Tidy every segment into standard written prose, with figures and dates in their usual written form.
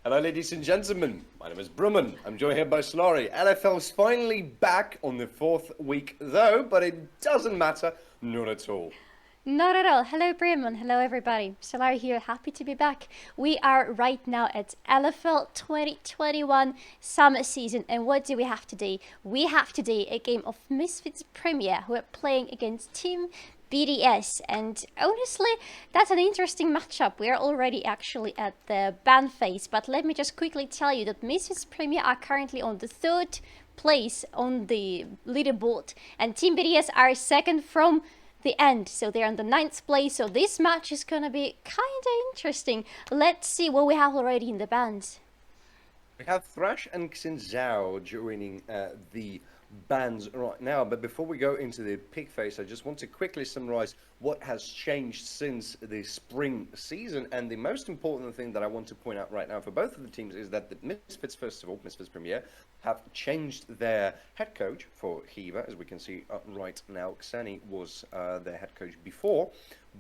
Hello, ladies and gentlemen. My name is Brumman. I'm joined here by Slaughter. LFL's finally back on the 4th week, though, but it doesn't matter. Not at all. Not at all. Hello, Bremen. Hello, everybody. Solar here. Happy to be back. We are right now at LFL 2021 summer season. And what do we have today? We have today a game of Misfits Premier who are playing against Team BDS. And honestly, that's an interesting matchup. We are already actually at the ban phase. But let me just quickly tell you that Misfits Premier are currently on the 3rd place on the leaderboard. And Team BDS are second from the end, so they're on the 9th place. So this match is gonna be kind of interesting. Let's see what we have already in the bans. We have Thrash and Xinzhao joining the bands right now, but before we go into the pick phase, I just want to quickly summarize what has changed since the spring season. And the most important thing that I want to point out right now for both of the teams is that the Misfits, first of all, Misfits Premier, have changed their head coach for Hiva. As we can see right now, Xani was their head coach before,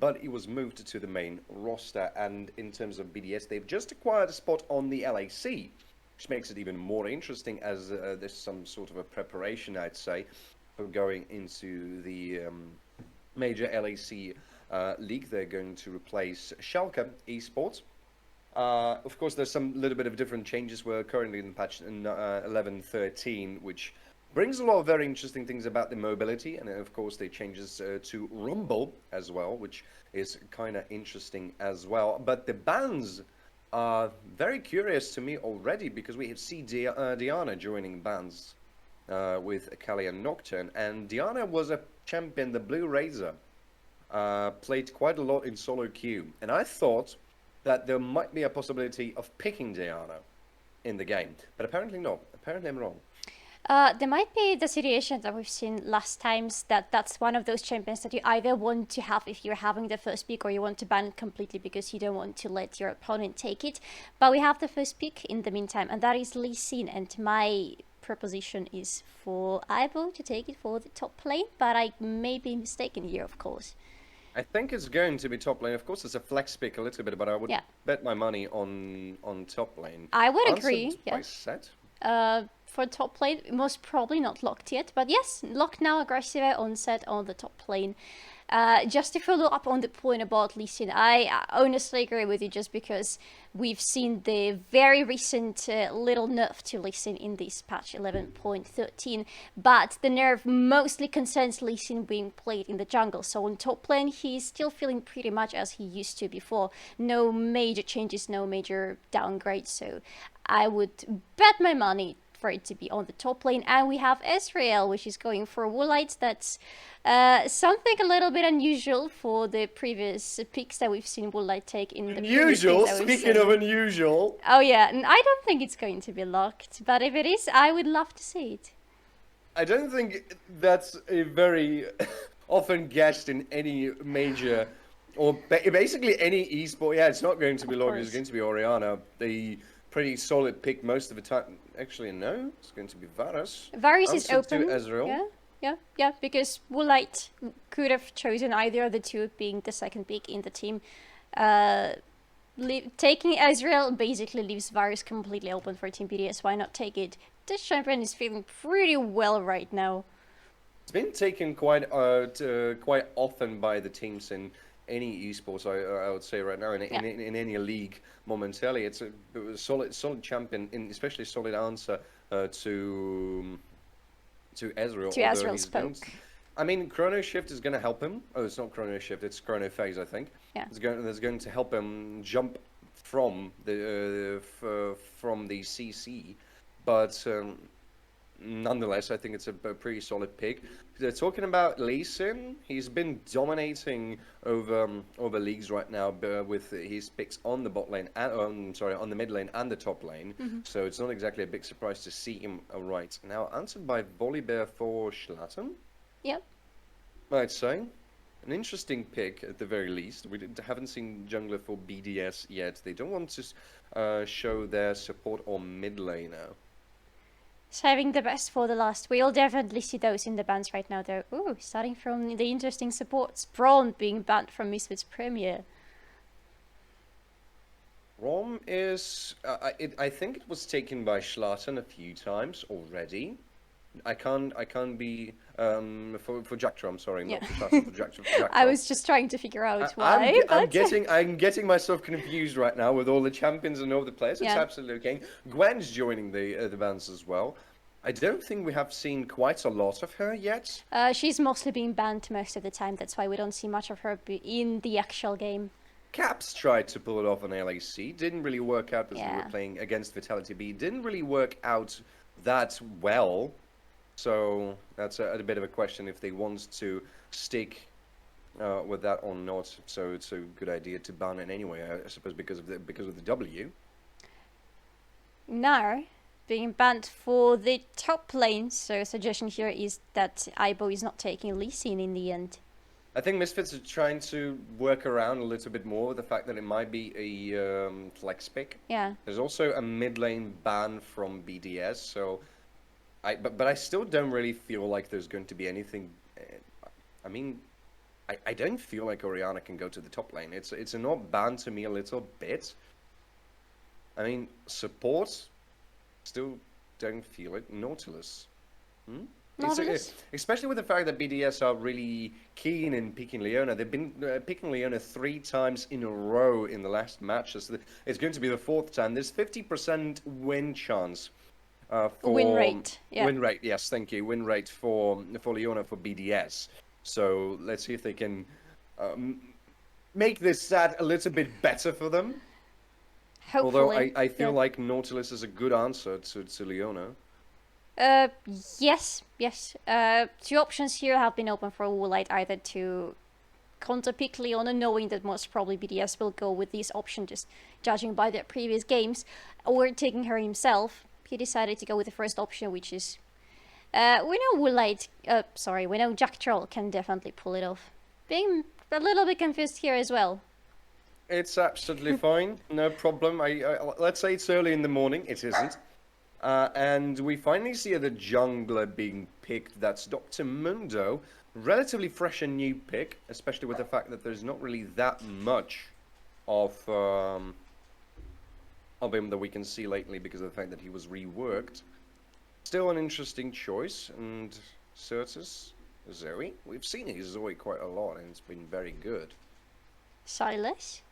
but he was moved to the main roster. And in terms of BDS, they've just acquired a spot on the LAC, which makes it even more interesting, as there's some sort of a preparation, I'd say, for going into the major LAC league. They're going to replace Schalke Esports. Of course, there's some little bit of different changes. We're currently in patch 11.13, which brings a lot of very interesting things about the mobility, and of course, they changes to Rumble as well, which is kind of interesting as well. But the bans are very curious to me already, because we have seen Diana joining bands with Kali and Nocturne, and Diana was a champion, the Blue Razor, played quite a lot in solo queue, and I thought that there might be a possibility of picking Diana in the game, but apparently not. Apparently I'm wrong. There might be the situation that we've seen last times, that's one of those champions that you either want to have if you're having the first pick, or you want to ban it completely because you don't want to let your opponent take it. But we have the first pick in the meantime, and that is Lee Sin, and my proposition is for Ivo to take it for the top lane, but I may be mistaken here, of course. I think it's going to be top lane. Of course, it's a flex pick a little bit, but I would Yeah. bet my money on top lane. I would Answered agree, yeah. by Set. For top lane, most probably not locked yet, but yes, locked now, aggressive onset on the top lane. Just to follow up on the point about Lee Sin, I honestly agree with you, just because we've seen the very recent little nerf to Lee Sin in this patch 11.13, but the nerf mostly concerns Lee Sin being played in the jungle. So on top lane, he's still feeling pretty much as he used to before. No major changes, no major downgrades, so I would bet my money for it to be on the top lane. And we have Ezreal, which is going for Woolite. That's something a little bit unusual for the previous picks that we've seen Woolite take in the Unusual? Speaking of unusual. Oh yeah, and I don't think it's going to be locked, but if it is, I would love to see it. I don't think that's a very often guessed in any major, or basically any esport. Yeah, it's not going to be locked. It's going to be Orianna. The pretty solid pick most of the time. Actually, no, it's going to be Varus. Varus is open. To Ezreal. Yeah, because Woolite could have chosen either of the two, being the second pick in the team. Taking Ezreal basically leaves Varus completely open for Team BDS. Why not take it? This champion is feeling pretty well right now. It's been taken quite often by the teams in any esports, I would say right now, in any league momentarily. It's a solid champion, especially solid answer to Ezreal. To Ezreal's poke. I mean, Chrono Shift is going to help him. Oh, it's not Chrono Shift, it's Chrono Phase, I think. Yeah. That's going to help him jump from the CC, but nonetheless, I think it's a pretty solid pick. They're talking about Lee Sin. He's been dominating over leagues right now with his picks on the bot lane, and, on the mid lane and the top lane. Mm-hmm. So it's not exactly a big surprise to see him right now. Answered by Volibear for Schlatten. Yep. I'd say an interesting pick at the very least. We haven't seen jungler for BDS yet. They don't want to show their support on mid laner. Saving the best for the last. We'll definitely see those in the bans right now, though. Ooh, starting from the interesting supports. Braun being banned from Misfits Premier. Rom is. I think it was taken by Schlatten a few times already. I can't be for Jacktra. I'm sorry, Yeah. not for Schlatten, for I Jacktra. was just trying to figure out I'm why, but I'm getting myself confused right now with all the champions and all the players. It's yeah. absolutely okay. Gwen's joining the bands as well. I don't think we have seen quite a lot of her yet. She's mostly being banned most of the time. That's why we don't see much of her in the actual game. Caps tried to pull it off on LAC. Didn't really work out because they were Yeah. playing against Vitality B. Didn't really work out that well. So that's a bit of a question if they want to stick with that or not. So it's a good idea to ban it anyway, I suppose, because of the W. Now, being banned for the top lane, so a suggestion here is that Aibo is not taking Lee Sin in the end. I think Misfits are trying to work around a little bit more with the fact that it might be a flex pick. Yeah. There's also a mid lane ban from BDS, so but I still don't really feel like there's going to be anything. I mean, I don't feel like Oriana can go to the top lane. It's an odd ban to me a little bit. I mean, support, still don't feel it. Nautilus. Nautilus? Especially with the fact that BDS are really keen in picking Leona. They've been picking Leona 3 times in a row in the last matches. So it's going to be the 4th time. There's 50% win chance. For Win rate, yeah. Win rate, yes, thank you. Win rate for Leona for BDS. So let's see if they can make this stat a little bit better for them. Hopefully. Although I feel yeah. like Nautilus is a good answer to Leona. Yes. 2 options here have been open for Woolite, either to counter-pick Leona, knowing that most probably BDS will go with this option, just judging by their previous games, or taking her himself. He decided to go with the first option, which is... we know Woolite... we know Jack Troll can definitely pull it off. Being a little bit confused here as well. It's absolutely fine, no problem. Let's say it's early in the morning. It isn't. And we finally see the jungler being picked. That's Dr. Mundo. Relatively fresh and new pick, especially with the fact that there's not really that much of him that we can see lately because of the fact that he was reworked. Still an interesting choice. And Certus, Zoe. We've seen his Zoe quite a lot, and it's been very good. Silas?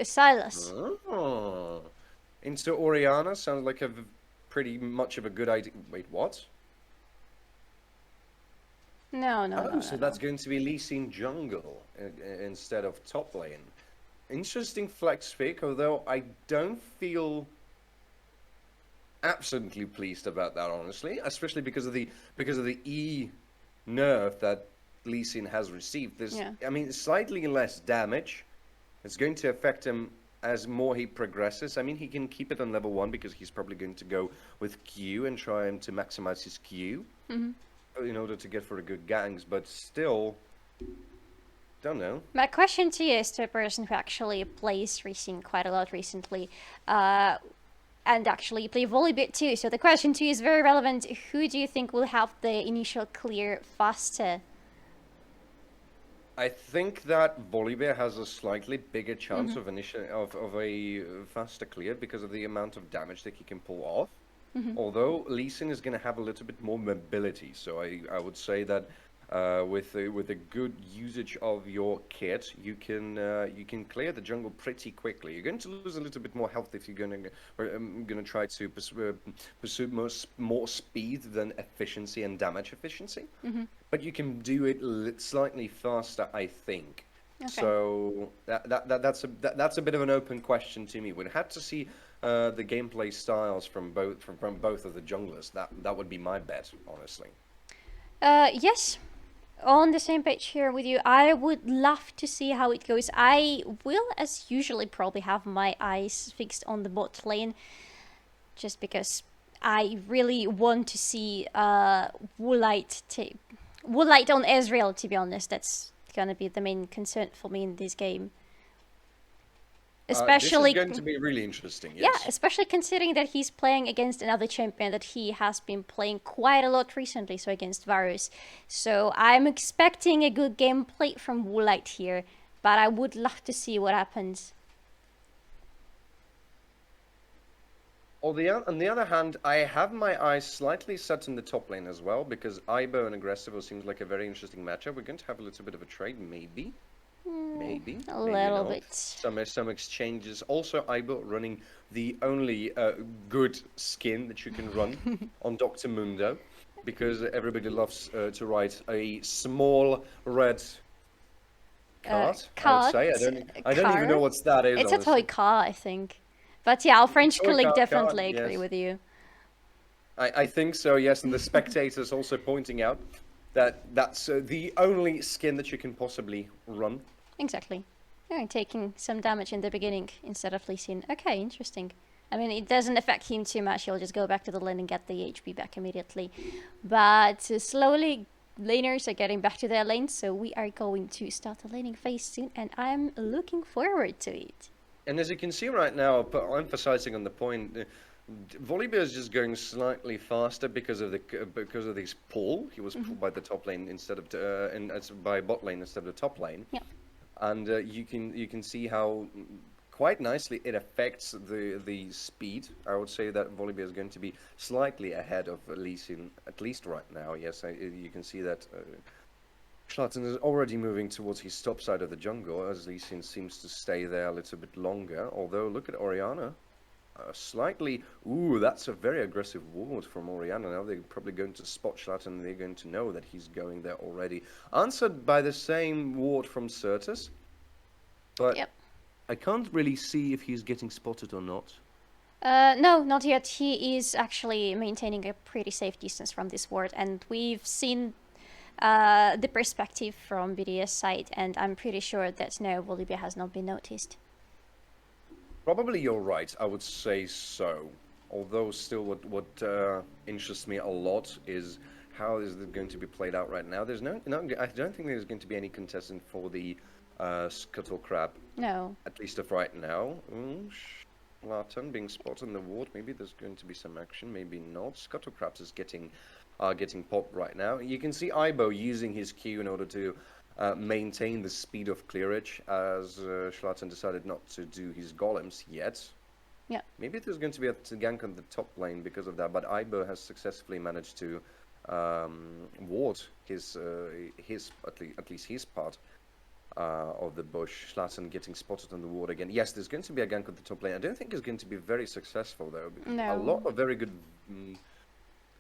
Silas. Oh. Into Oriana sounds like a pretty much of a good idea. Wait, what? No. So that's going to be Lee Sin jungle instead of top lane. Interesting flex pick, although I don't feel absolutely pleased about that, honestly, especially because of the E nerf that Lee Sin has received. There's, I mean, slightly less damage. It's going to affect him as more he progresses. I mean, he can keep it on level 1 because he's probably going to go with Q and try to maximize his Q in order to get for a good gangs, but still, don't know. My question to you is to a person who actually plays racing quite a lot recently, and actually play volleyball too. So the question to you is very relevant. Who do you think will have the initial clear faster? I think that Volibear has a slightly bigger chance of a faster clear because of the amount of damage that he can pull off. Although Lee Sin is going to have a little bit more mobility, so I would say that with a good usage of your kit, you can clear the jungle pretty quickly. You're going to lose a little bit more health if you're going to try to pursue more speed than efficiency and damage efficiency. But you can do it slightly faster, I think. Okay. So that's a bit of an open question to me. We'd have to see the gameplay styles from both of the junglers. That would be my bet, honestly. Yes, on the same page here with you. I would love to see how it goes. I will, as usually, probably have my eyes fixed on the bot lane, just because I really want to see Woolite on Ezreal. To be honest, that's gonna be the main concern for me in this game. Especially, this is going to be really interesting. Yes. Yeah, especially considering that he's playing against another champion that he has been playing quite a lot recently, so against Varus. So I'm expecting a good gameplay from Woolite here, but I would love to see what happens. On the other hand, I have my eyes slightly set in the top lane as well, because Ibo and Aggressivo seems like a very interesting matchup. We're going to have a little bit of a trade, maybe. Maybe, A maybe little not. bit. Some exchanges. Also, Ibo running the only good skin that you can run on Dr. Mundo, because everybody loves to ride a small red cart, I would say. I don't even know Car. what that is, It's a toy honestly. car, I think. But yeah, our French Toy colleague card, definitely agree yes. with you. I think so, yes, and the spectators also pointing out that that's the only skin that you can possibly run. Exactly. Yeah, taking some damage in the beginning instead of Lee Sin. Okay, interesting. I mean, it doesn't affect him too much. He'll just go back to the lane and get the HP back immediately. But slowly, laners are getting back to their lanes, so we are going to start the laning phase soon, and I'm looking forward to it. And as you can see right now, emphasizing on the point, Volibear is just going slightly faster because of this pull. He was pulled by the top lane instead of by bot lane instead of the top lane. Yeah. And you can see how quite nicely it affects the speed. I would say that Volibear is going to be slightly ahead of Lee Sin, at least right now. Yes, you can see that Schlatten is already moving towards his top side of the jungle, as Lee Sin seems to stay there a little bit longer. Although, look at Orianna. Slightly, ooh, that's a very aggressive ward from Orianna. Now they're probably going to spot Schlatten, and they're going to know that he's going there already. Answered by the same ward from Certus, but Yep. I can't really see if he's getting spotted or not. No, not yet. He is actually maintaining a pretty safe distance from this ward, and we've seen the perspective from BDS side, and I'm pretty sure that no, Volibear has not been noticed. Probably you're right, I would say so. Although still what interests me a lot is how is it going to be played out right now. There's no I don't think there's going to be any contestant for the Scuttle Crab. No. At least of right now. Schlatten being spotted in the ward. Maybe there's going to be some action, maybe not. Scuttle Crabs is getting popped right now. You can see Ibo using his Q in order to maintain the speed of clearage, as Schlatten decided not to do his golems yet. Yeah. Maybe there's going to be a gank on the top lane because of that, but Ibo has successfully managed to ward his at least his part of the bush. Schlatten getting spotted on the ward again. Yes, there's going to be a gank on the top lane. I don't think it's going to be very successful though. No. A lot of very good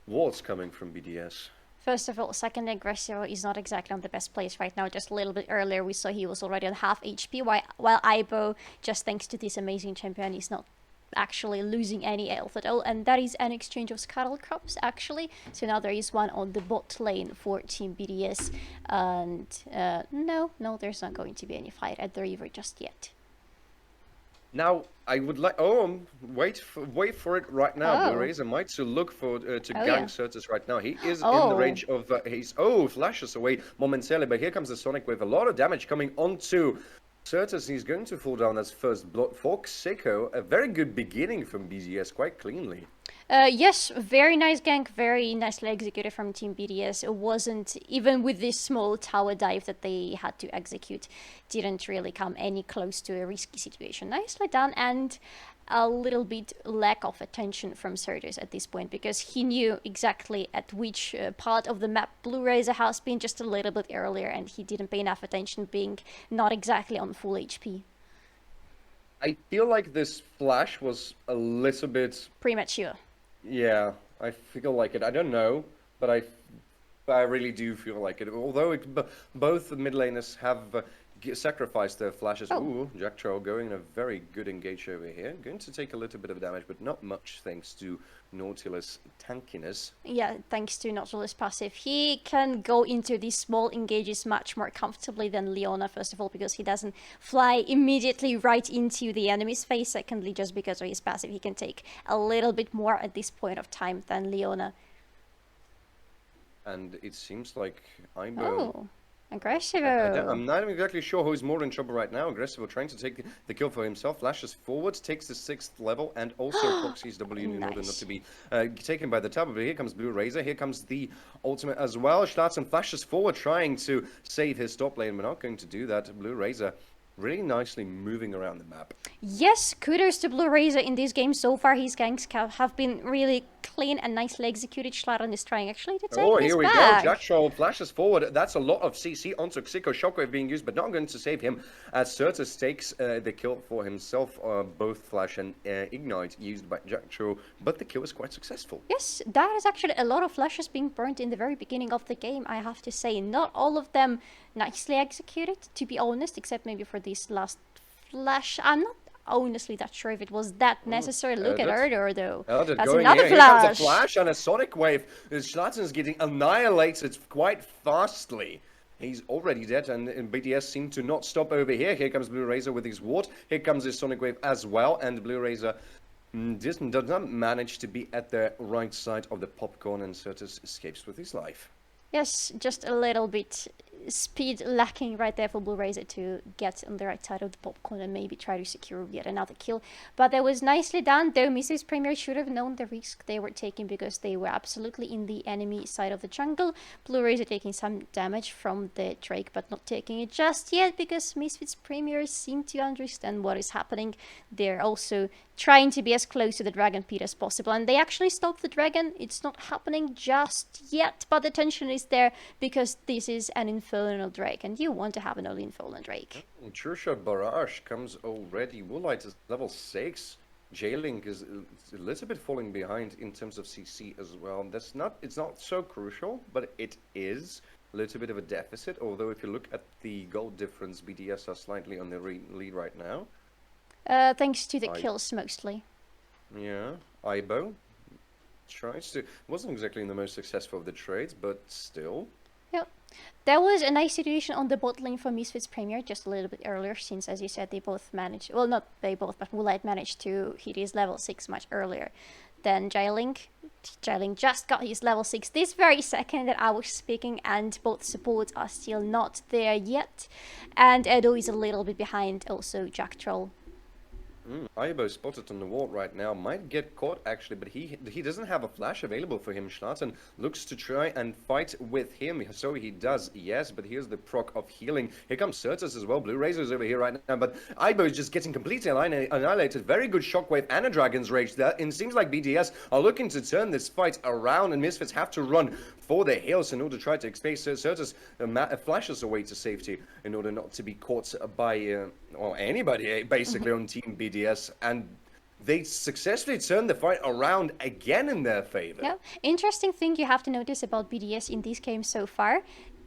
wards coming from BDS. First of all, second Aggressivo is not exactly on the best place right now. Just a little bit earlier, we saw he was already on half HP, while Ibo, just thanks to this amazing champion, is not actually losing any health at all. And that is an exchange of Scuttle Crops, actually. So now there is one on the bot lane for Team BDS. And no, there's not going to be any fight at the river just yet. Now, I would like. Oh, wait for it right now. Oh. Blue Razor might to look for to gank yeah. Certus right now. He is in Oh. the range of his. Flashes away momentarily, but here comes the Sonic with a lot of damage coming onto Certus. He's going to fall down as first blood for Xiko. A very good beginning from BDS, quite cleanly. Yes, very nice gank, very nicely executed from Team BDS. It wasn't, even with this small tower dive that they had to execute, didn't really come any close to a risky situation. Nicely done, and a little bit lack of attention from Certus at this point, because he knew exactly at which part of the map Blue Razor has been just a little bit earlier, and he didn't pay enough attention, being not exactly on full HP. I feel like this flash was a little bit premature. Yeah, I feel like it. I don't know, but I really do feel like it. Although both the mid laners have sacrificed their flashes. Oh. Ooh, Jack Troll going in a very good engage over here. Going to take a little bit of damage, but not much thanks to Nautilus tankiness. Yeah, thanks to Nautilus passive. He can go into these small engages much more comfortably than Leona, first of all, because he doesn't fly immediately right into the enemy's face. Secondly, just because of his passive, he can take a little bit more at this point of time than Leona. And it seems like Oh. Aggressive. I'm not exactly sure who's more in trouble right now. Aggressive trying to take the kill for himself. Flashes forward, takes the 6th level, and also proxies W in order not to be taken by the tower. But here comes Blue Razor. Here comes the ultimate as well. Schlatten flashes forward, trying to save his top lane. We're not going to do that. Blue Razor really nicely moving around the map. Yes, kudos to Blue Razor in this game so far. His ganks have been really clean and nicely executed. Schlattern is trying actually to take Oh, this here we go. Jack back. Troll flashes forward. That's a lot of CC onto Xiko. Shockwave being used, but not going to save him. As Certus takes the kill for himself. Both Flash and Ignite used by Jack Troll, but the kill is quite successful. Yes, that is actually a lot of flashes being burnt in the very beginning of the game, I have to say. Not all of them nicely executed, to be honest, except maybe for this last flash. I'm not honestly that sure if it was that necessary. Look at Erdo, though. That's another Here comes flash. a flash and a Sonic Wave. Schlatten is getting annihilated quite fastly. He's already dead, and BDS seem to not stop over here. Here comes Blue Razor with his ward. Here comes his Sonic Wave as well, and Blue Razor does not manage to be at the right side of the popcorn, and Certus escapes with his life. Yes, just a little bit speed lacking right there for Blue Razor to get on the right side of the popcorn and maybe try to secure yet another kill. But that was nicely done, though Mrs. Premier should have known the risk they were taking because they were absolutely in the enemy side of the jungle. Blue Razor taking some damage from the Drake, but not taking it just yet because Misfits Premier seem to understand what is happening. They're also trying to be as close to the Dragon Pit as possible, and they actually stopped the dragon. It's not happening just yet, but the tension is there because this is an Infernal Drake, and you want to have an early Infernal Drake. True Shot Barrage comes already. Woolite is level 6. J-Link is a little bit falling behind in terms of CC as well. It's not so crucial, but it is a little bit of a deficit, although if you look at the gold difference, BDS are slightly on the lead right now. Thanks to the kills, mostly. Yeah, Ibo tries to... wasn't exactly the most successful of the trades, but still. Yep. There was a nice situation on the bot lane for Misfits Premier just a little bit earlier, since, as you said, they both managed... well, not they both, but Woolite managed to hit his level 6 much earlier than J-Link. J-Link just got his level 6 this very second that I was speaking, and both supports are still not there yet. And Edo is a little bit behind, also Jack Troll. Ibo spotted on the wall right now, might get caught actually, but he doesn't have a flash available for him. Schlatten looks to try and fight with him, so he does, yes, but here's the proc of healing. Here comes Certus as well. Blue Razor's over here right now, but Ibo is just getting completely annihilated. Very good shockwave and a Dragon's Rage there, and it seems like BDS are looking to turn this fight around, and Misfits have to run for the hills in order to try to escape. Certus flashes away to safety in order not to be caught by anybody basically on Team BDS, and they successfully turned the fight around again in their favor. Yeah, interesting thing you have to notice about BDS in these games so far.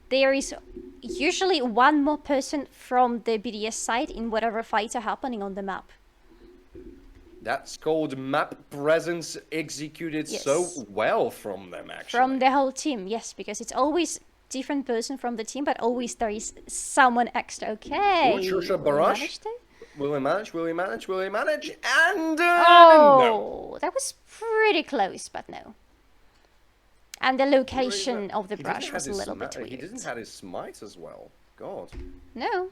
There is usually one more person from the BDS side in whatever fights are happening on the map. That's called map presence, executed so well from them, actually. From the whole team, yes, because it's always different person from the team, but always there is someone extra. Okay. Barrage. Will we manage? Will we manage? Will we manage? And no. No. That was pretty close, but no. And the location of the brush was a little bit weird. He didn't have his smite as well. God. No.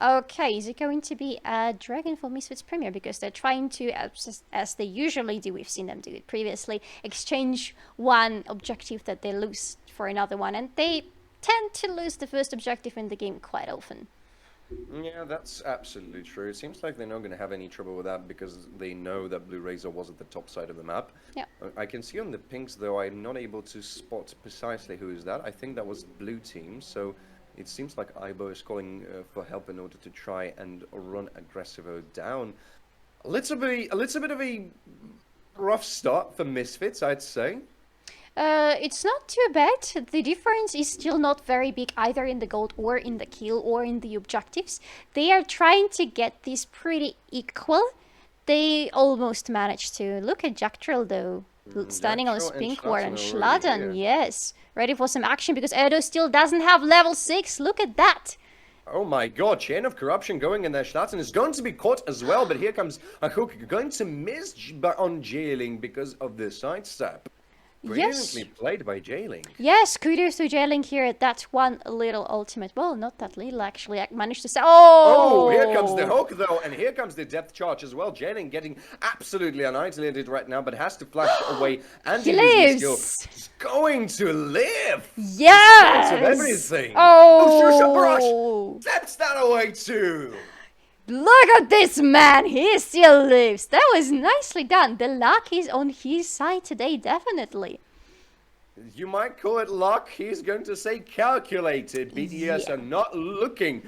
Okay, is it going to be a dragon for Misfits Premier? Because they're trying to, as they usually do, we've seen them do it previously, exchange one objective that they lose for another one. And they tend to lose the first objective in the game quite often. Yeah, that's absolutely true. It seems like they're not going to have any trouble with that because they know that Blue Razor was at the top side of the map. Yeah. I can see on the pinks, though, I'm not able to spot precisely who is that. I think that was blue team, so... it seems like Ibo is calling for help in order to try and run Aggressivo down. A little bit of a rough start for Misfits, I'd say. It's not too bad. The difference is still not very big either in the gold or in the kill or in the objectives. They are trying to get this pretty equal. They almost managed to. Look at Jack Trill though. Standing on his pink ward and Schlatten, yes. Ready for some action because Erdo still doesn't have level 6. Look at that. Oh my god, Chain of Corruption going in there. Schlatten is going to be caught as well, but here comes a hook. Going to miss on J-Link because of the sidestep. Brilliantly played by J-Link. Yes, kudos to J-Link here. That one little ultimate. Well, not that little, actually. I managed to say... Oh! Oh, here comes the hook, though. And here comes the depth charge as well. J-Link getting absolutely annihilated right now, but has to flash away. And he lives! He's going to live! Yes! Of everything. Oh! Sure, Barrage steps that away, too! Look at this man, he still lives. That was nicely done. The luck is on his side today, definitely. You might call it luck. He's going to say calculated. BDS Yeah. are not looking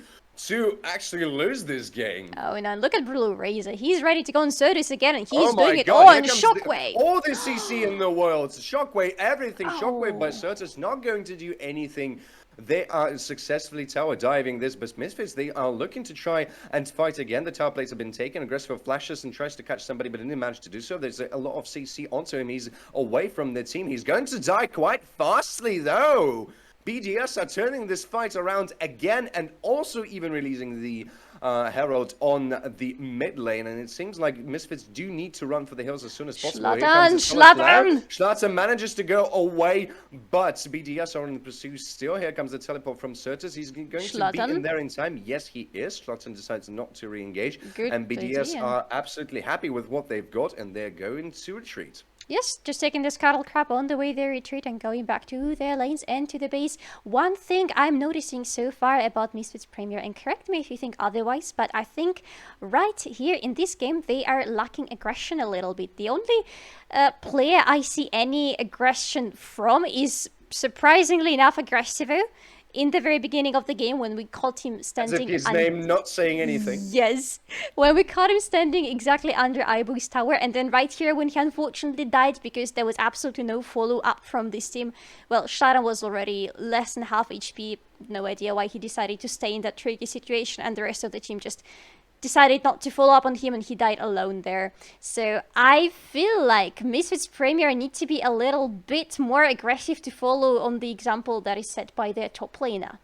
to actually lose this game. Oh, and look at Blue Razor. He's ready to go on Certus again, and he's Oh my doing it god, all here on comes Shockwave. all the CC in the world. Shockwave, everything. Shockwave by Oh. Certus not going to do anything. They are successfully tower diving this, but Misfits, they are looking to try and fight again. The tower plates have been taken. Aggressive flashes and tries to catch somebody, but didn't manage to do so. There's a lot of CC onto him. He's away from the team. He's going to die quite fastly, though. BDS are turning this fight around again and also even releasing the Herald on the mid lane, and it seems like Misfits do need to run for the hills as soon as possible. Schlatter manages to go away, but BDS are in pursuit still. Here comes the teleport from Certus. He's going to be in there in time. Yes, he is. Schlatter decides not to re-engage, and BDS are absolutely happy with what they've got, and they're going to retreat. Yes, just taking this cattle crab on the way they retreat and going back to their lanes and to the base. One thing I'm noticing so far about Misfits Premier, and correct me if you think otherwise, but I think right here in this game they are lacking aggression a little bit. The only player I see any aggression from is, surprisingly enough, Aggressivo. In the very beginning of the game, when we caught him standing... As if his name not saying anything. Yes. When we caught him standing exactly under Ibo's tower, and then right here when he unfortunately died because there was absolutely no follow-up from this team. Well, Sharon was already less than half HP. No idea why he decided to stay in that tricky situation, and the rest of the team just decided not to follow up on him, and he died alone there. So I feel like Misfits Premier need to be a little bit more aggressive to follow on the example that is set by their top laner.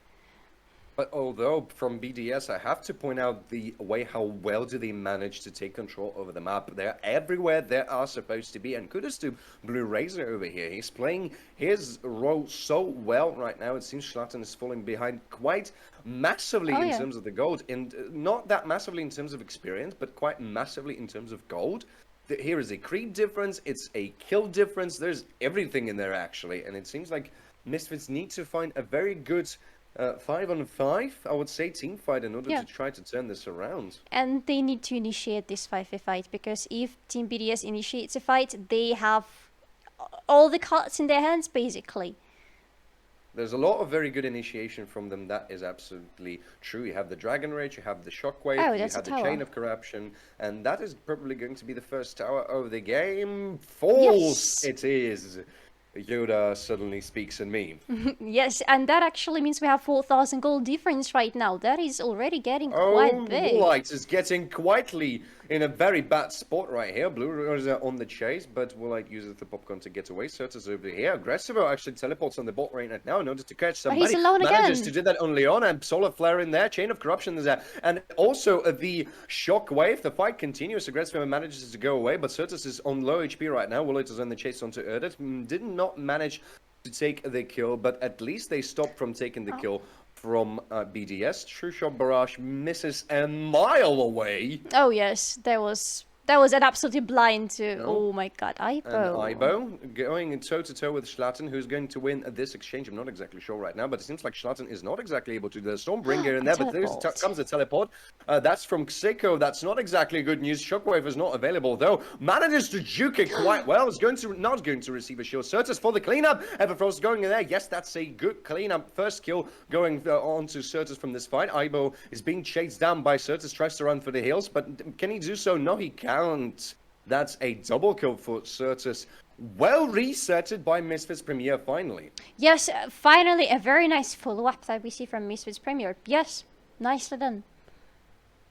But although from BDS, I have to point out the way how well do they manage to take control over the map. They're everywhere they are supposed to be, and kudos to Blue Razor over here. He's playing his role so well right now. It seems Schlatten is falling behind quite massively in terms of the gold, and not that massively in terms of experience, but quite massively in terms of gold. Here is a creep difference, it's a kill difference, there's everything in there actually, and it seems like Misfits need to find a very good 5-on-5, I would say, team fight in order to try to turn this around. And they need to initiate this 5v fight, because if Team BDS initiates a fight, they have all the cards in their hands, basically. There's a lot of very good initiation from them, that is absolutely true. You have the Dragon Rage, you have the Shockwave, you have the Chain of Corruption, and that is probably going to be the first tower of the game. False! Yes. It is. Yoda suddenly speaks in me. Yes, and that actually means we have 4,000 gold difference right now. That is already getting quite big. Woolite is getting quietly in a very bad spot right here. Blue Rosa on the chase, but Woolite uses the popcorn to get away. Certus over here. Aggressivo actually teleports on the bot right now in order to catch somebody. But he's alone Manages again. to do that on Leon, and Solar Flare in there. Chain of Corruption is there. And also the Shockwave. The fight continues. Aggressivo manages to go away, but Certus is on low HP right now. Woolite is on the chase onto Erdit. Did not manage to take the kill, but at least they stopped from taking the kill from BDS. True Shot Barrage misses a mile away. Oh yes, that was an absolutely blind to... Oh my god, Ibo. And Ibo going toe-to-toe with Schlatten, who's going to win this exchange. I'm not exactly sure right now, but it seems like Schlatten is not exactly able to do the Stormbringer in there, but there comes a teleport. That's from Xeko. That's not exactly good news. Shockwave is not available, though. Manages to juke it quite well. Is not going to receive a shield. Certus for the cleanup. Everfrost going in there. Yes, that's a good cleanup. First kill going on to Certus from this fight. Ibo is being chased down by Certus. Tries to run for the hills, but can he do so? No, he can't. That's a double kill for Certus. Well resetted by Misfits Premier, finally. Yes, finally a very nice follow-up that we see from Misfits Premier. Yes, nicely done.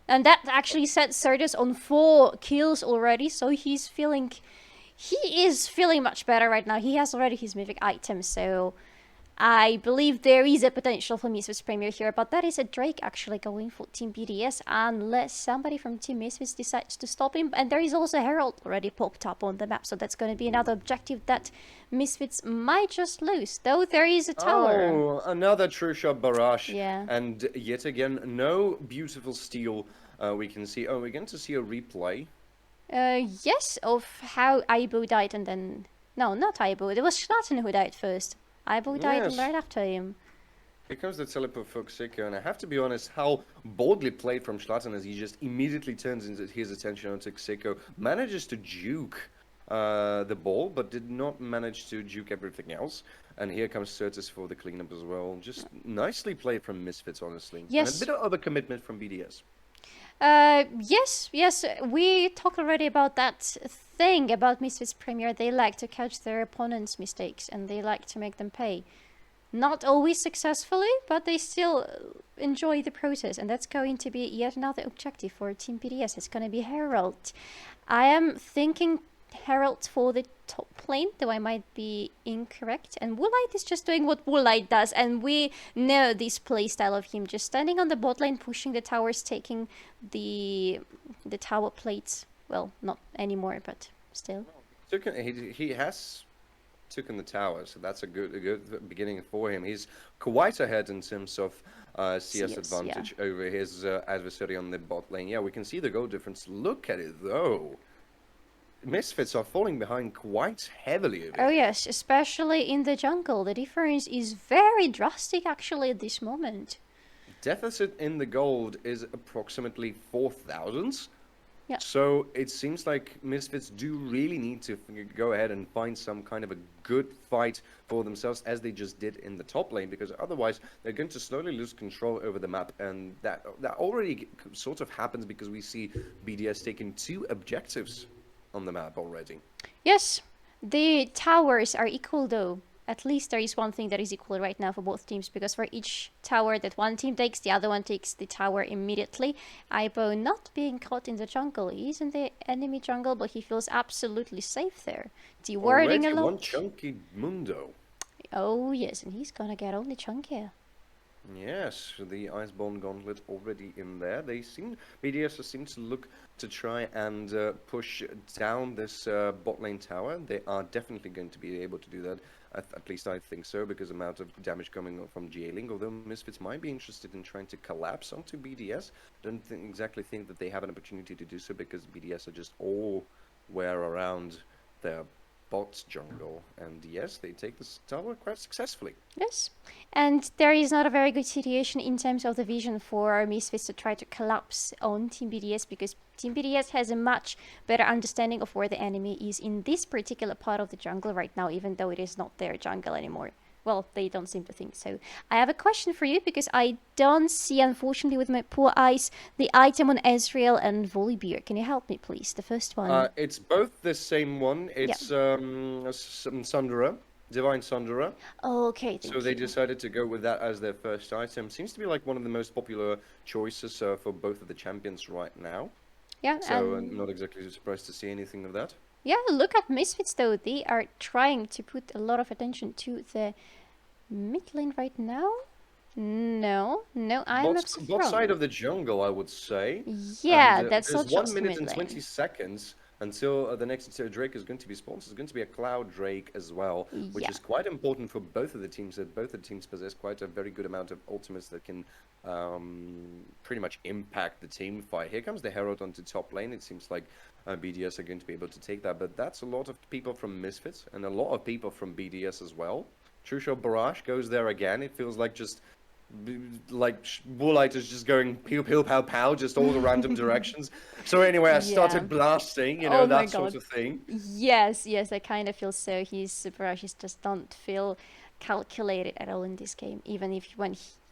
And that actually set Certus on 4 kills already, so he is feeling much better right now. He has already his mythic item, so I believe there is a potential for Misfits Premier here, but that is a Drake actually going for Team BDS unless somebody from Team Misfits decides to stop him. And there is also Herald already popped up on the map, so that's going to be another objective that Misfits might just lose, though there is a tower. Oh, another True Shot Barrage. Yeah. And yet again, no beautiful steal we can see. Oh, we're going to see a replay. Yes, of how Ibo died and then... No, not Ibo. It was Schlatten who died first. Ibo died right after him. Here comes the teleport for Xico, and I have to be honest, how boldly played from Schlatten as he just immediately turns his attention onto Xico, manages to juke the ball, but did not manage to juke everything else. And here comes Certus for the cleanup as well. Just nicely played from Misfits, honestly. And a Yes. bit of other commitment from BDS. Yes, we talked already about that thing about Misfits Premier. They like to catch their opponents' mistakes and they like to make them pay. Not always successfully, but they still enjoy the process, and that's going to be yet another objective for Team BDS. It's going to be Herald. I am thinking Herald for the top lane, though I might be incorrect. And Woolite is just doing what Woolite does, and we know this playstyle of him, just standing on the bot lane, pushing the towers, taking the tower plates. Well, not anymore, but still. He has taken the tower, so that's a good beginning for him. He's quite ahead in terms of CS advantage over his adversary on the bot lane. Yeah, we can see the goal difference. Look at it, though. Misfits are falling behind quite heavily. Oh yes, especially in the jungle. The difference is very drastic actually at this moment. Deficit in the gold is approximately 4,000. Yeah. So it seems like Misfits do really need to go ahead and find some kind of a good fight for themselves, as they just did in the top lane, because otherwise they're going to slowly lose control over the map, and that already sort of happens because we see BDS taking 2 objectives on the map already. Yes, the towers are equal though. At least there is one thing that is equal right now for both teams, because for each tower that one team takes, the other one takes the tower immediately. Aibo not being caught in the jungle. He's in the enemy jungle, but he feels absolutely safe there. Dewarding a lot. One chunky Mundo. Oh yes, and he's gonna get only chunkier. Yes, the Iceborne Gauntlet already in there. BDS seems to look to try and push down this bot lane tower. They are definitely going to be able to do that. At least I think so, because the amount of damage coming from GA-Link, although Misfits might be interested in trying to collapse onto BDS. Don't exactly think that they have an opportunity to do so, because BDS are just all where around their bot jungle, and yes, they take this tower quite successfully. Yes, and there is not a very good situation in terms of the vision for Misfits to try to collapse on Team BDS, because Team BDS has a much better understanding of where the enemy is in this particular part of the jungle right now, even though it is not their jungle anymore. Well, they don't seem to think so. I have a question for you, because I don't see, unfortunately, with my poor eyes, the item on Ezreal and Volibear. Can you help me, please? The first one. It's both the same one. It's Sundera, Divine Sundera. Oh, okay, so they decided to go with that as their first item. Seems to be like one of the most popular choices for both of the champions right now. Yeah. So I'm not exactly surprised to see anything of that. Yeah, look at Misfits though. They are trying to put a lot of attention to the mid lane right now. No, I'm absolutely wrong. Bot side of the jungle, I would say. Yeah, and, that's not just 1 minute mid and 20 seconds until the next Drake is going to be spawned. It's going to be a Cloud Drake as well, which is quite important for both of the teams. That both of the teams possess quite a very good amount of ultimates that can pretty much impact the team fight. Here comes the Herald onto top lane. It seems like BDS are going to be able to take that, but that's a lot of people from Misfits and a lot of people from BDS as well. True Shot Barrage goes there again. It feels like just like Woolite is just going pew pew pow pow, just all the random directions. So anyway, I started blasting, that sort of thing. Yes, I kind of feel so. His barrages just don't feel calculated at all in this game, even if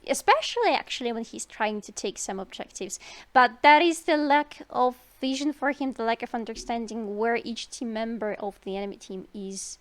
especially actually when he's trying to take some objectives. But that is the lack of vision for him, the lack of understanding where each team member of the enemy team is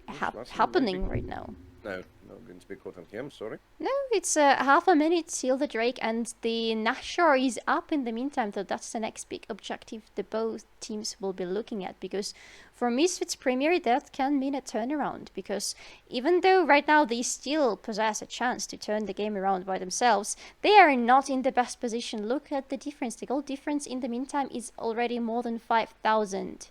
happening right now. No, not going to be caught on here, I'm sorry. No, it's half a minute till the Drake, and the Nashor is up in the meantime, so that's the next big objective that both teams will be looking at, because for Misfits Premier that can mean a turnaround, because even though right now they still possess a chance to turn the game around by themselves, they are not in the best position. Look at the difference. The goal difference in the meantime is already more than 5,000.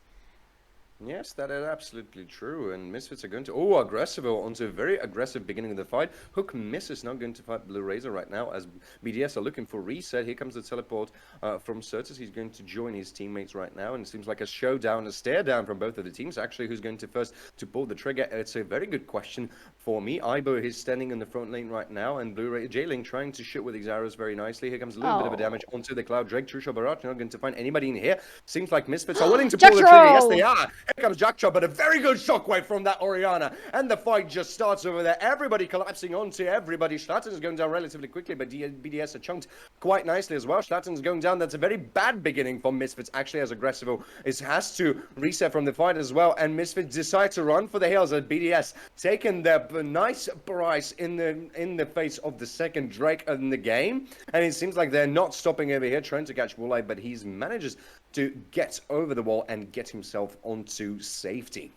Yes, that is absolutely true. And Misfits are going to, oh, aggressive onto a very aggressive beginning of the fight. Hook misses, not going to fight Blue Razor right now as BDS are looking for reset. Here comes the teleport from Certus. He's going to join his teammates right now. And it seems like a showdown, a stare down from both of the teams. Actually, who's going to first to pull the trigger? It's a very good question for me. Ibo is standing in the front lane right now. And J-Ling trying to shoot with his arrows very nicely. Here comes a little bit of a damage onto the Cloud Drake. Trusha Barat not going to find anybody in here. Seems like Misfits are willing to pull the trigger. Yes, they are. Here comes Jackchop, but a very good shockwave from that Orianna. And the fight just starts over there. Everybody collapsing onto everybody. Schlatten is going down relatively quickly, but BDS are chunked quite nicely as well. Schlatten is going down. That's a very bad beginning for Misfits, actually, as Aggressivo has to reset from the fight as well. And Misfits decide to run for the hills as BDS taking their nice price in the face of the second Drake in the game. And it seems like they're not stopping over here, trying to catch Walleye, but he manages to get over the wall and get himself onto safety.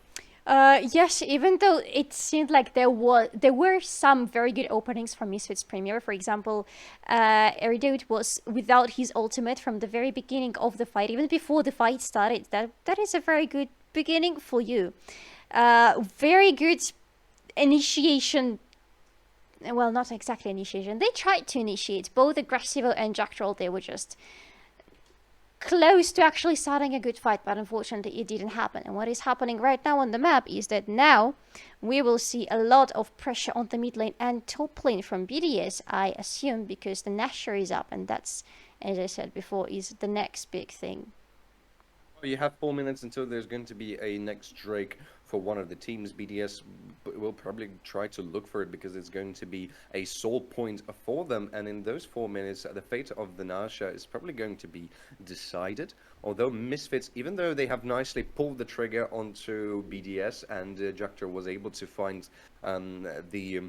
Yes, even though it seemed like there were some very good openings from Misfits Premier. For example, Eridode was without his ultimate from the very beginning of the fight, even before the fight started. That is a very good beginning for you. Very good initiation. Well, not exactly initiation. They tried to initiate both Aggressivo and Jack Troll. They were just close to actually starting a good fight, but unfortunately it didn't happen. And what is happening right now on the map is that now we will see a lot of pressure on the mid lane and top lane from BDS, I assume, because the Nashor is up, and that's, as I said before, is the next big thing. You have 4 minutes until there's going to be a next Drake for one of the teams. BDS will probably try to look for it because it's going to be a sole point for them. And in those 4 minutes, the fate of the Nasha is probably going to be decided. Although Misfits, even though they have nicely pulled the trigger onto BDS and Jactor was able to find the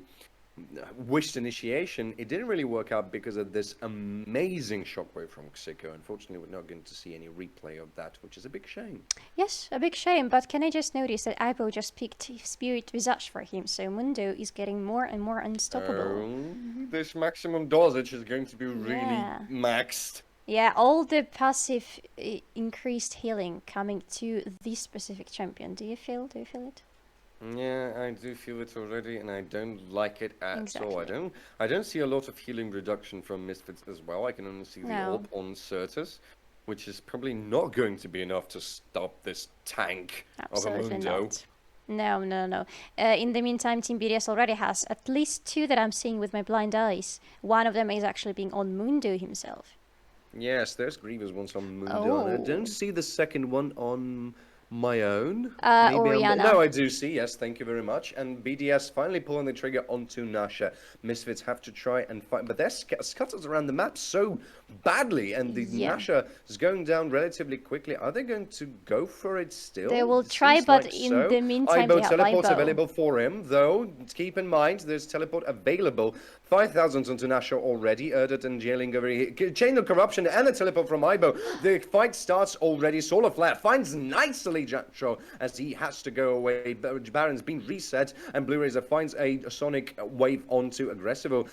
wished initiation, it didn't really work out because of this amazing shockwave from Xiko. Unfortunately, we're not going to see any replay of that, which is a big shame. Yes, a big shame, but can I just notice that Ibo just picked Spirit Visage for him, so Mundo is getting more and more unstoppable. This maximum dosage is going to be really maxed. Yeah, all the passive increased healing coming to this specific champion. Do you feel it? Yeah, I do feel it already, and I don't like it at all. I don't see a lot of healing reduction from Misfits as well. I can only see the AWP on Certus, which is probably not going to be enough to stop this tank of a Mundo. No. In the meantime, Team BDS already has at least 2 that I'm seeing with my blind eyes. One of them is actually being on Mundo himself. Yes, there's Grievous ones on Mundo, and I don't see the second one on my own. Orianna. No, I do see. Yes, thank you very much. And BDS finally pulling the trigger onto Nasha. Misfits have to try and fight, but they're scattered around the map so badly, and the Nasha is going down relatively quickly. Are they going to go for it still? They will try, but in the meantime, Ibo teleport's available for him, though. Keep in mind, there's teleport available. 5,000 onto Nasha already. Erdut and Jailing over here. Chain of Corruption and a teleport from Ibo. The fight starts already. Solar Flare finds nicely Jactro as he has to go away. Baron's been reset, and Blue Razor finds a Sonic wave onto Aggressivo.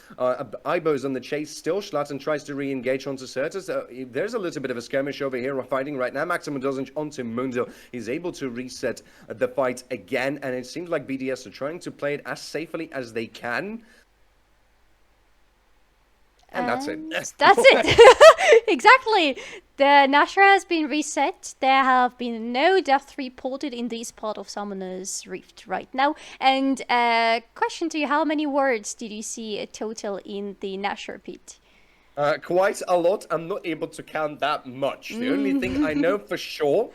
Ibo's on the chase still. Schlatten tries to re-engage onto Certus. There's a little bit of a skirmish over here fighting right now. Maximum dosage onto Mundo. He's able to reset the fight again, and it seems like BDS are trying to play it as safely as they can. And that's it. That's it. Exactly. The Nashor has been reset. There have been no death reported in this part of Summoner's Rift right now. And question to you, how many words did you see a total in the Nashor pit? Quite a lot. I'm not able to count that much. The only thing I know for sure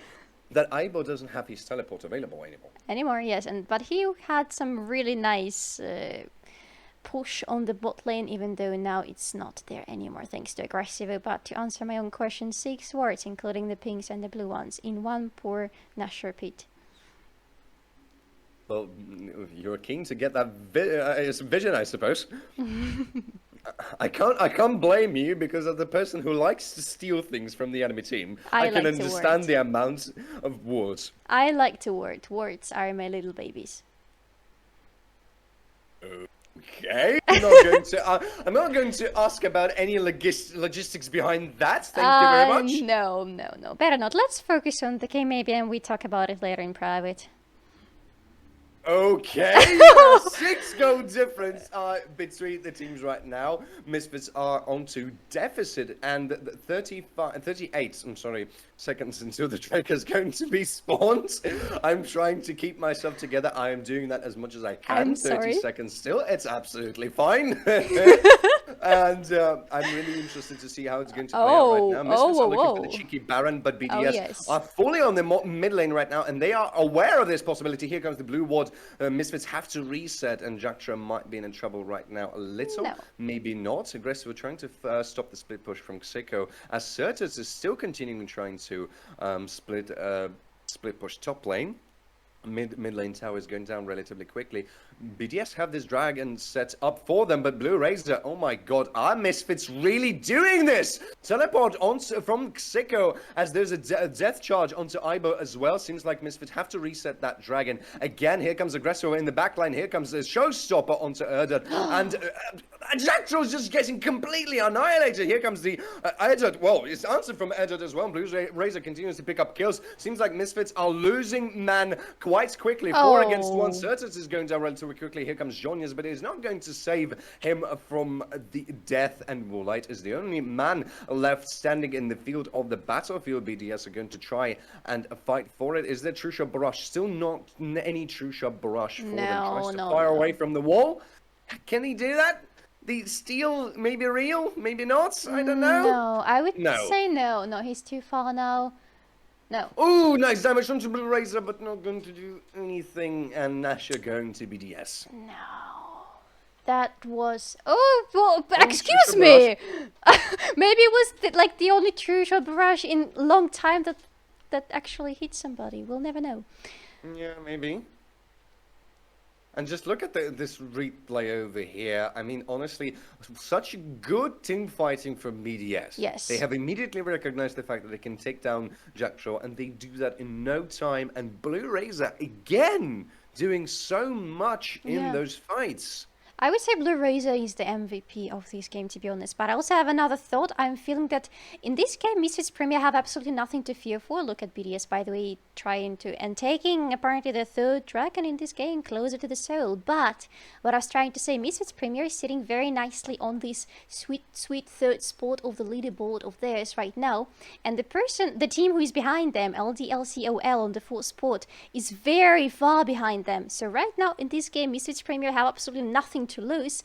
that Ibo doesn't have his teleport available anymore. Yes. But he had some really nice push on the bot lane, even though now it's not there anymore thanks to Aggressivo. But to answer my own question, 6 words, including the pinks and the blue ones, in one poor Nashor pit. Well, you're keen to get that vision, I suppose. I can't blame you because of the person who likes to steal things from the enemy team. I can understand the amount of words. I like to word. Words are my little babies. Okay, I'm not going to ask about any logistics behind that. Thank you very much. No, no, no. Better not. Let's focus on the game maybe and we talk about it later in private. Okay, 6 goal difference between the teams right now. Misfits are onto deficit and 38, I'm sorry, seconds until the track is going to be spawned. I'm trying to keep myself together. I am doing that as much as I can. I'm 30 sorry. seconds still. It's absolutely fine. And I'm really interested to see how it's going to play out right now. Misfits are looking for the cheeky Baron, but BDS yes. are fully on the mid lane right now, and they are aware of this possibility. Here comes the blue ward. Misfits have to reset, and Jactra might be in trouble right now a little. No. Maybe not. Aggressive, we're trying to stop the split push from Xiko, as Certus is still continuing trying to split push top lane. Mid lane tower is going down relatively quickly. BDS have this dragon set up for them, but Blue Razor, oh my god, are Misfits really doing this? Teleport from Xiko, as there's a death charge onto Ibo as well. Seems like Misfits have to reset that dragon. Again, here comes Aggressor in the backline. Here comes the Showstopper onto Erdut. And Jactro's just getting completely annihilated. Here comes the Erdut. Well, it's answered from Erdut as well. Blue Razor continues to pick up kills. Seems like Misfits are losing man quite quickly. 4 against 1. Certus is going down relatively quickly. Here comes Jonias, but it is not going to save him from the death, and Woolite is the only man left standing in the field of the battlefield. BDS are going to try and fight for it. Is there True Shot Barrage? Still not any True Shot Barrage for them. Tries to fire away from the wall. Can he do that? The steal may be real, maybe not. I don't know. No, I would say no. No, he's too far now. No. Oh, nice damage onto Blue Razor, but not going to do anything. And Nasha going to BDS. No. That was... Oh, well, excuse me! Maybe it was like the only true shot barrage in a long time that actually hit somebody. We'll never know. Yeah, maybe. And just look at this replay over here. I mean, honestly, such good team fighting from BDS. Yes. They have immediately recognized the fact that they can take down Jackshaw, and they do that in no time. And Blue Razor, again, doing so much in those fights. I would say Blue Razor is the MVP of this game, to be honest. But I also have another thought. I'm feeling that in this game, Misfits Premier have absolutely nothing to fear for. Look at BDS, by the way, trying to... and taking, apparently, the third dragon in this game, closer to the soul. But what I was trying to say, Misfits Premier is sitting very nicely on this sweet, sweet third spot of the leaderboard of theirs right now. And the team who is behind them, LDLCOL on the fourth spot, is very far behind them. So right now, in this game, Misfits Premier have absolutely nothing to lose,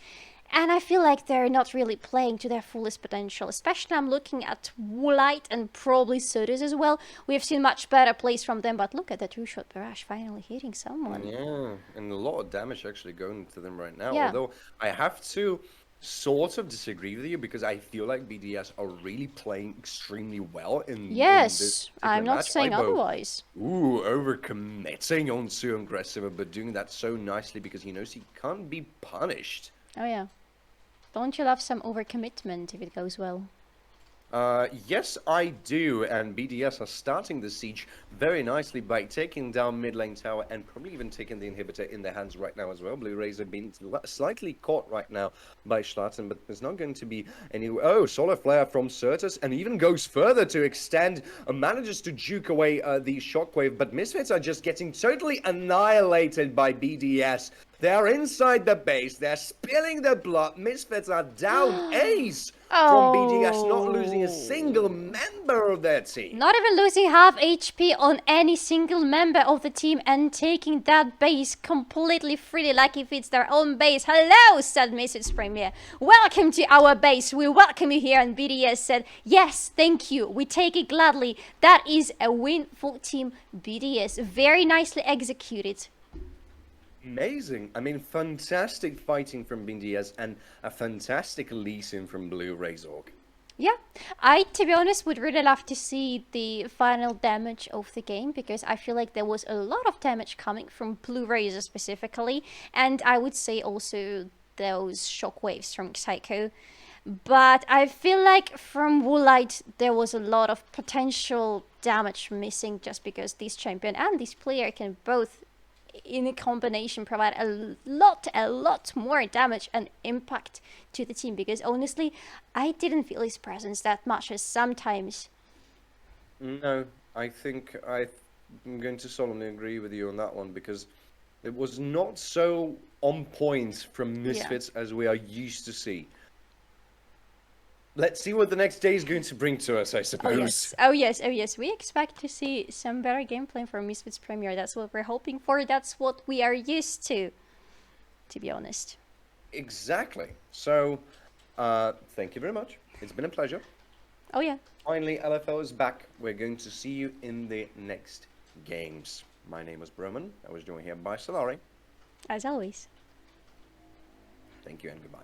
and I feel like they're not really playing to their fullest potential. Especially I'm looking at Woolite and probably Sodas as well. We have seen much better plays from them, but look at the True Shot Barrage finally hitting someone. Yeah, and a lot of damage actually going to them right now. Yeah. Although I have to sort of disagree with you, because I feel like BDS are really playing extremely well in this I'm not match. saying otherwise. Ooh, overcommitting onto Aggressive, but doing that so nicely because he knows he can't be punished. Oh yeah. Don't you love some overcommitment if it goes well? Yes, I do, and BDS are starting the siege very nicely by taking down mid lane tower and probably even taking the inhibitor in their hands right now as well. Blue Razor being slightly caught right now by Schlatten, but there's not going to be any... Oh, Solar Flare from Certus, and even goes further to extend, manages to juke away the Shockwave, but Misfits are just getting totally annihilated by BDS. They're inside the base, they're spilling the blood, Misfits are down ace from BDS, not losing a single member of their team. Not even losing half HP on any single member of the team and taking that base completely freely like if it's their own base. Hello, said Misfits Premier. Welcome to our base, we welcome you here. And BDS said, yes, thank you, we take it gladly. That is a win for Team BDS. Very nicely executed. Amazing. I mean, fantastic fighting from BDS and a fantastic leasing from Blue Razor. Yeah, I, to be honest, would really love to see the final damage of the game, because I feel like there was a lot of damage coming from Blue Razor specifically, and I would say also those shockwaves from Psycho. But I feel like from Woolite there was a lot of potential damage missing, just because this champion and this player can both in a combination provide a lot more damage and impact to the team, because honestly, I didn't feel his presence that much as sometimes. No, I think I'm going to solemnly agree with you on that one because it was not so on point from Misfits as we are used to see. Let's see what the next day is going to bring to us, I suppose. Oh yes. We expect to see some better gameplay from Misfits Premier. That's what we're hoping for. That's what we are used to be honest. Exactly. So, thank you very much. It's been a pleasure. Oh yeah. Finally, LFL is back. We're going to see you in the next games. My name is Broman. I was joined here by Solari. As always. Thank you and goodbye.